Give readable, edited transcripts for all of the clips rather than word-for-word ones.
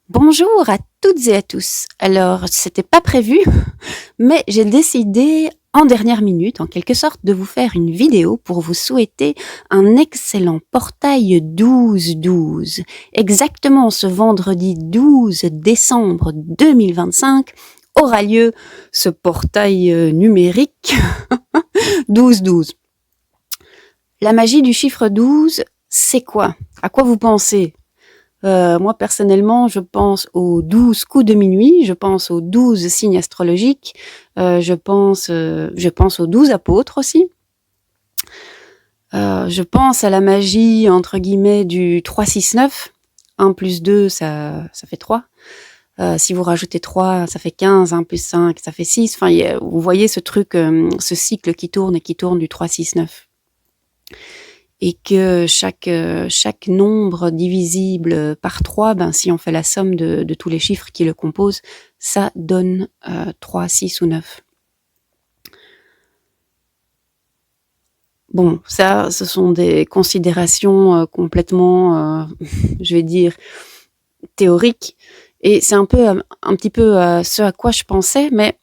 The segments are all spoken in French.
Bonjour à toutes et à tous. Alors, c'était pas prévu, mais j'ai décidé en dernière minute, en quelque sorte, de vous faire une vidéo pour vous souhaiter un excellent portail 12-12. Exactement ce vendredi 12 décembre 2025 aura lieu ce portail numérique 12-12. La magie du chiffre 12, c'est quoi? À quoi vous pensez? Moi, personnellement, je pense aux 12 coups de minuit, je pense aux 12 signes astrologiques, je pense aux 12 apôtres aussi. Je pense à la magie, entre guillemets, du 3-6-9. 1 plus 2, ça fait 3. Si vous rajoutez 3, ça fait 15. 1 plus 5, ça fait 6. Enfin, vous voyez ce truc, ce cycle qui tourne et qui tourne du 3-6-9. Et que chaque nombre divisible par 3, si on fait la somme de tous les chiffres qui le composent, ça donne 3, 6 ou 9. Bon, ça, ce sont des considérations complètement, je vais dire, théoriques. Et c'est un petit peu ce à quoi je pensais, mais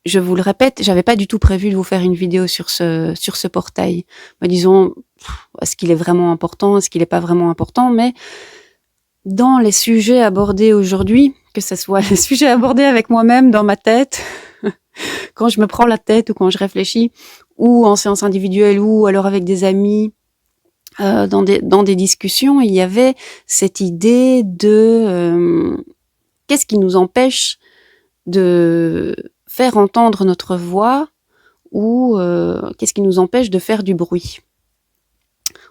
je vous le répète, j'avais pas du tout prévu de vous faire une vidéo sur ce portail. Disons, est-ce qu'il est vraiment important, est-ce qu'il est pas vraiment important, mais dans les sujets abordés aujourd'hui, que ce soit les sujets abordés avec moi-même dans ma tête, quand je me prends la tête ou quand je réfléchis, ou en séance individuelle ou alors avec des amis, dans des discussions, il y avait cette idée de qu'est-ce qui nous empêche de faire entendre notre voix ou qu'est-ce qui nous empêche de faire du bruit?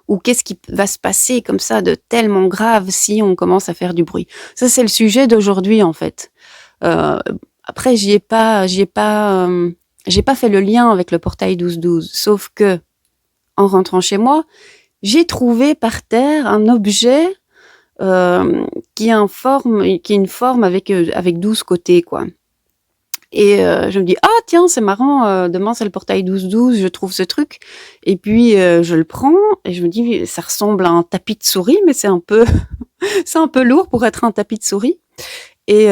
Ou qu'est-ce qui va se passer comme ça de tellement grave si on commence à faire du bruit? Ça, c'est le sujet d'aujourd'hui, en fait. Après, j'ai pas fait le lien avec le portail 12-12, sauf que, en rentrant chez moi, j'ai trouvé par terre un objet qui a une forme avec 12 côtés, quoi. Et je me dis, ah tiens, c'est marrant, demain c'est le portail 12-12, je trouve ce truc. Et puis je le prends et je me dis, ça ressemble à un tapis de souris, mais c'est un peu, c'est un peu lourd pour être un tapis de souris. Et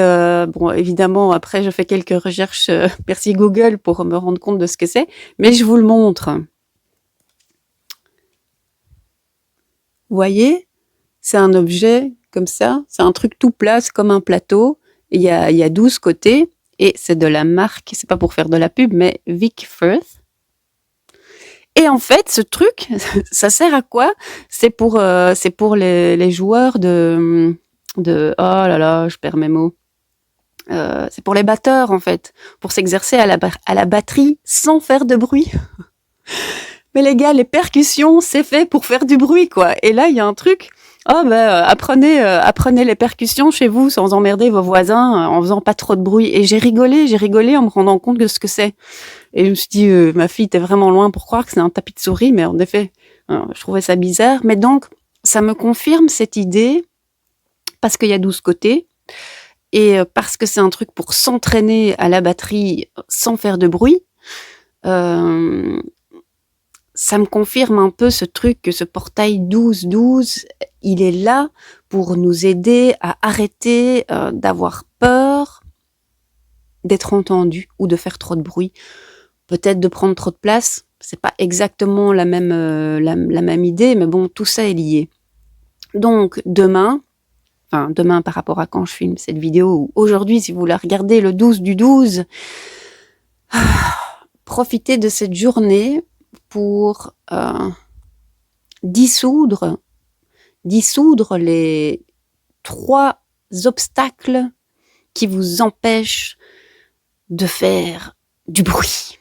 bon, évidemment, après, je fais quelques recherches, merci Google, pour me rendre compte de ce que c'est, mais je vous le montre. Vous voyez, c'est un objet comme ça, c'est un truc tout plat, c'est comme un plateau. Il y a 12 côtés. Et c'est de la marque, c'est pas pour faire de la pub, mais Vic Firth. Et en fait, ce truc, ça sert à quoi? C'est pour les joueurs de oh là là, je perds mes mots. C'est pour les batteurs, en fait, pour s'exercer à la batterie sans faire de bruit. Mais les gars, les percussions, c'est fait pour faire du bruit, quoi. Et là, il y a un truc. Oh apprenez les percussions chez vous sans emmerder vos voisins en faisant pas trop de bruit. Et j'ai rigolé en me rendant compte de ce que c'est. Et je me suis dit, ma fille, t'es vraiment loin pour croire que c'est un tapis de souris, mais en effet, je trouvais ça bizarre. Mais donc, ça me confirme cette idée, parce qu'il y a 12 côtés, et parce que c'est un truc pour s'entraîner à la batterie sans faire de bruit. Ça me confirme un peu ce truc que ce portail 12-12, il est là pour nous aider à arrêter d'avoir peur d'être entendu ou de faire trop de bruit. Peut-être de prendre trop de place. C'est pas exactement la même idée, mais bon, tout ça est lié. Donc, demain par rapport à quand je filme cette vidéo, ou aujourd'hui, si vous la regardez le 12 du 12, profitez de cette journée pour dissoudre les 3 obstacles qui vous empêchent de faire du bruit.